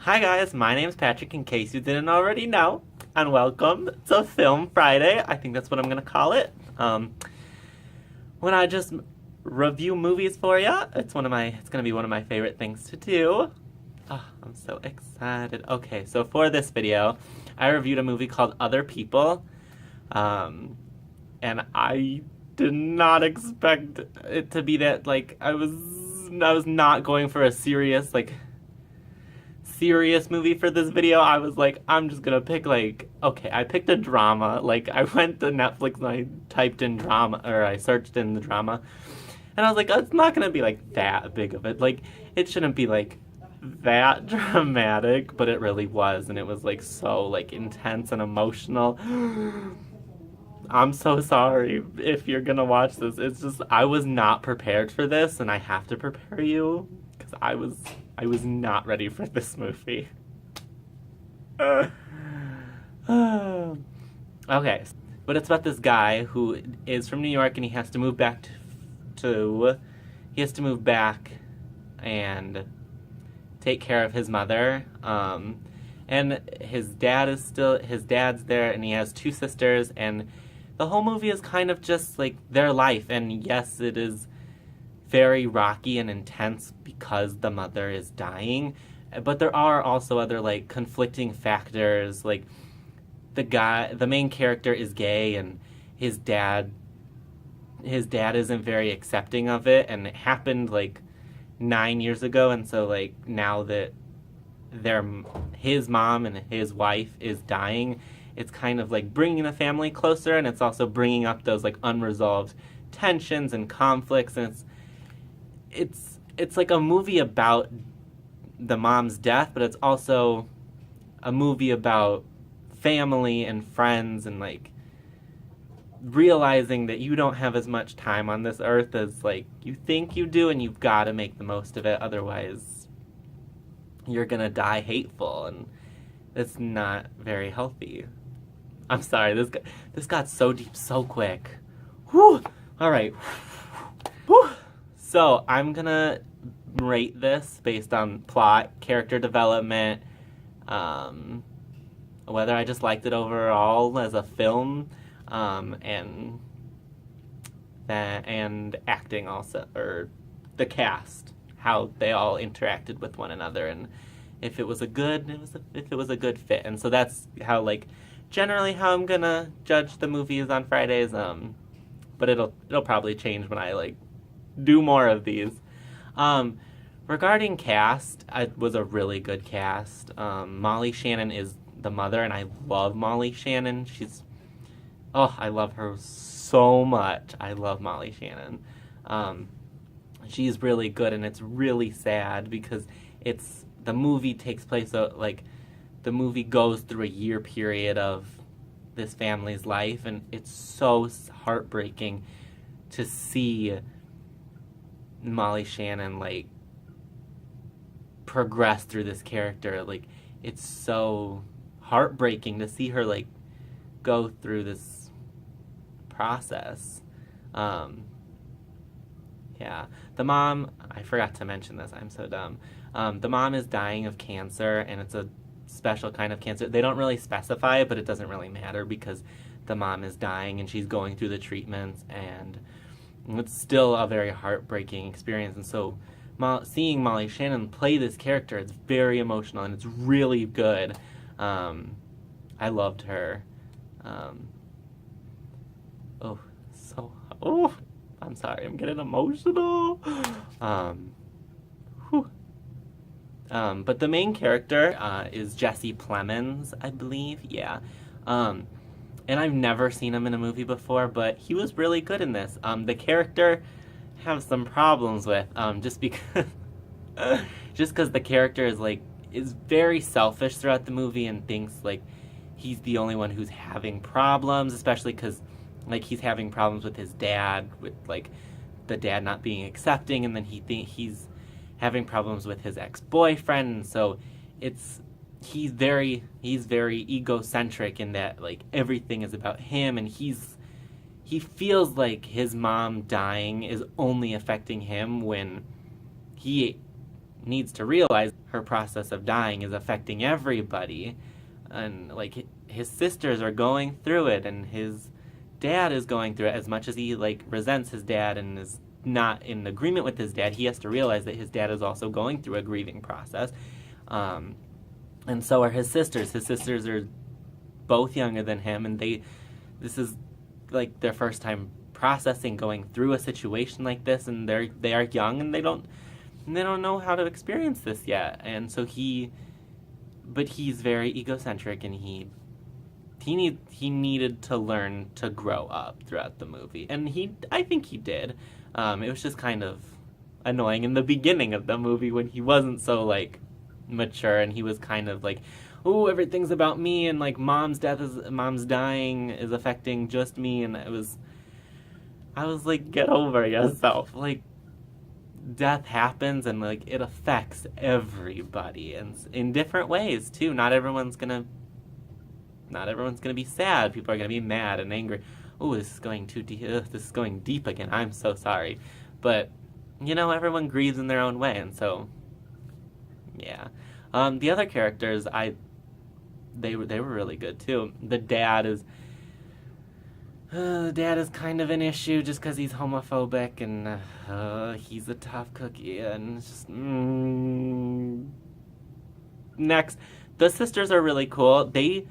Hi guys, my name's Patrick in case you didn't already know, and welcome to Film Friday. I think that's what I'm gonna call it. When I just review movies for you, it's gonna be one of my favorite things to do. Oh, I'm so excited. Okay, so for this video, I reviewed a movie called Other People, and I did not expect it to be that, I was not going for a serious movie for this video. I was like, I'm just gonna pick okay, I picked a drama. I went to Netflix and I typed in drama, or I searched in the drama, and I was like, it's not gonna be that big of it. It shouldn't be that dramatic, but it really was, and it was so intense and emotional. I'm so sorry if you're gonna watch this. It's just I was not prepared for this, and I have to prepare you because I was not ready for this movie. Okay, but it's about this guy who is from New York, and he has to move back he has to move back and take care of his mother. And his dad's there, and he has two sisters, and the whole movie is kind of just their life. And yes, it is very rocky and intense because the mother is dying, but there are also other conflicting factors. The main character is gay, and his dad isn't very accepting of it, and it happened 9 years ago, and so now that his mom and his wife is dying, it's kind of bringing the family closer, and it's also bringing up those unresolved tensions and conflicts. And it's like a movie about the mom's death, but it's also a movie about family and friends, and realizing that you don't have as much time on this earth as you think you do, and you've got to make the most of it, otherwise you're gonna die hateful, and it's not very healthy. I'm sorry, this got so deep so quick. Whew. All right. Whew. So I'm gonna rate this based on plot, character development, whether I just liked it overall as a film, and acting also, or the cast, how they all interacted with one another, and if it was a good fit. And so that's how generally how I'm gonna judge the movies on Fridays. But it'll probably change when I do more of these. Regarding cast, it was a really good cast. Molly Shannon is the mother, and I love Molly Shannon. I love her so much. I love Molly Shannon. She's really good, and it's really sad because the movie takes place, the movie goes through a year period of this family's life, and it's so heartbreaking to see Molly Shannon progress through this character. It's so heartbreaking to see her go through this process. Yeah, the mom, I forgot to mention this, I'm so dumb. The mom is dying of cancer, and it's a special kind of cancer. They don't really specify it, but it doesn't really matter because the mom is dying and she's going through the treatments, and it's still a very heartbreaking experience. And so seeing Molly Shannon play this character, it's very emotional, and it's really good. I loved her. I'm sorry, I'm getting emotional. But the main character is Jesse Plemons, I believe. Yeah. And I've never seen him in a movie before, but he was really good in this. The character have some problems with, just because the character is very selfish throughout the movie, and thinks he's the only one who's having problems, especially because he's having problems with his dad, with the dad not being accepting, and then he's having problems with his ex-boyfriend, and so he's very egocentric in that everything is about him, and he feels like his mom dying is only affecting him when he needs to realize her process of dying is affecting everybody. And, like, his sisters are going through it, and his dad is going through it. As much as he, like, resents his dad and is not in agreement with his dad, he has to realize that his dad is also going through a grieving process. And so are his sisters. His sisters are both younger than him, and this is, like, their first time processing going through a situation like this, and they are young, and they don't know how to experience this yet. And so but he's very egocentric, and he needed to learn to grow up throughout the movie, and I think he did. It was just kind of annoying in the beginning of the movie when he wasn't so, like, mature, and he was kind of like, oh, everything's about me, and, like, mom's dying is affecting just me, and I was like, get over yourself. Like, death happens, and, like, it affects everybody, and in different ways too. Not everyone's gonna be sad. People are gonna be mad and angry. Oh, this is going too deep. This is going deep again. I'm so sorry. But, you know, everyone grieves in their own way, and so, yeah. The other characters, they were really good too. The dad is kind of an issue just because he's homophobic, and he's a tough cookie, and it's just, Next, the sisters are really cool. They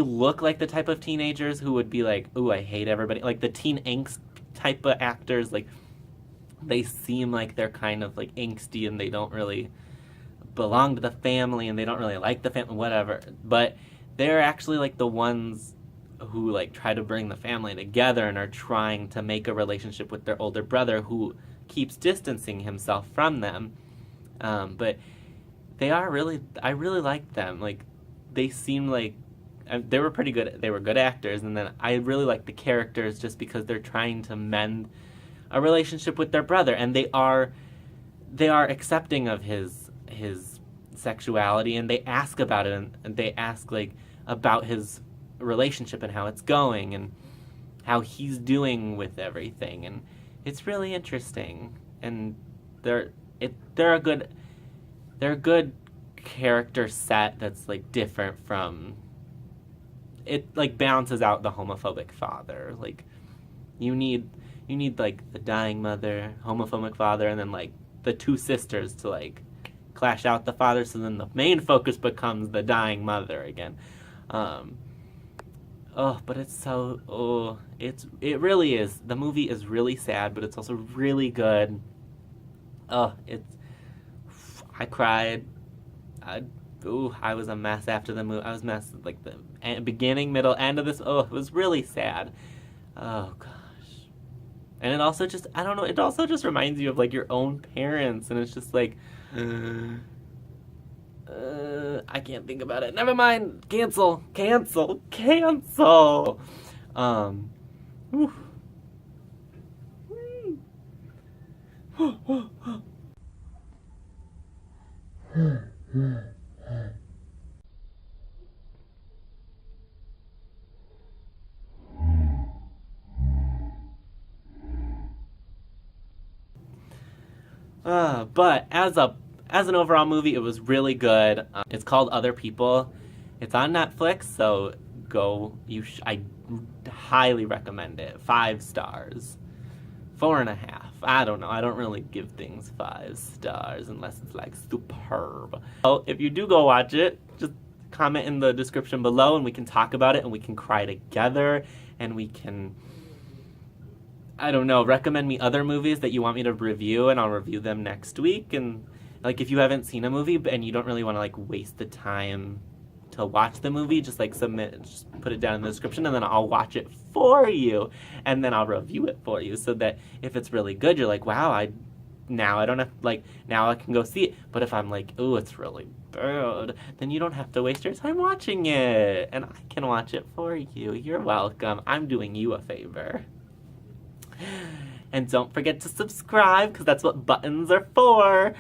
look like the type of teenagers who would be like, ooh, I hate everybody. Like, the teen angst type of actors, like, they seem like they're kind of, like, angsty, and they don't really belong to the family, and they don't really like the family, whatever. But they're actually, like, the ones who, like, try to bring the family together and are trying to make a relationship with their older brother, who keeps distancing himself from them. But I really liked them. Like, they seemed like they were pretty good. They were good actors, and then I really like the characters just because they're trying to mend a relationship with their brother, and they are accepting of his sexuality, and they ask about it, and they ask, like, about his relationship and how it's going and how he's doing with everything, and it's really interesting. And they're a good character set that's, like, different from it. Like, balances out the homophobic father. Like, you need like the dying mother, homophobic father, and then, like, the two sisters to, like, clash out the father, so then the main focus becomes the dying mother again. But it really is. The movie is really sad, but it's also really good. I cried. I was a mess after the movie. I was a mess, like, the beginning, middle, end of this. It was really sad. Oh, gosh. And it also just, I don't know, it also just reminds you of, like, your own parents, and it's just like, I can't think about it. Never mind. Cancel. But as an overall movie, it was really good. It's called Other People. It's on Netflix, so go. I highly recommend it. 5 stars. 4.5. I don't know. I don't really give things 5 stars unless it's, like, superb. So if you do go watch it, just comment in the description below, and we can talk about it, and we can cry together, and we can, I don't know, recommend me other movies that you want me to review, and I'll review them next week. And, like, if you haven't seen a movie and you don't really want to, like, waste the time to watch the movie, just, like, just put it down in the description, and then I'll watch it for you, and then I'll review it for you, so that if it's really good, you're like, wow, now I don't have, like, now I can go see it. But if I'm like, oh, it's really bad, then you don't have to waste your time watching it, and I can watch it for you. You're welcome. I'm doing you a favor. And don't forget to subscribe, because that's what buttons are for.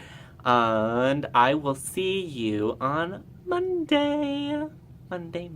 And I will see you on Monday. Monday.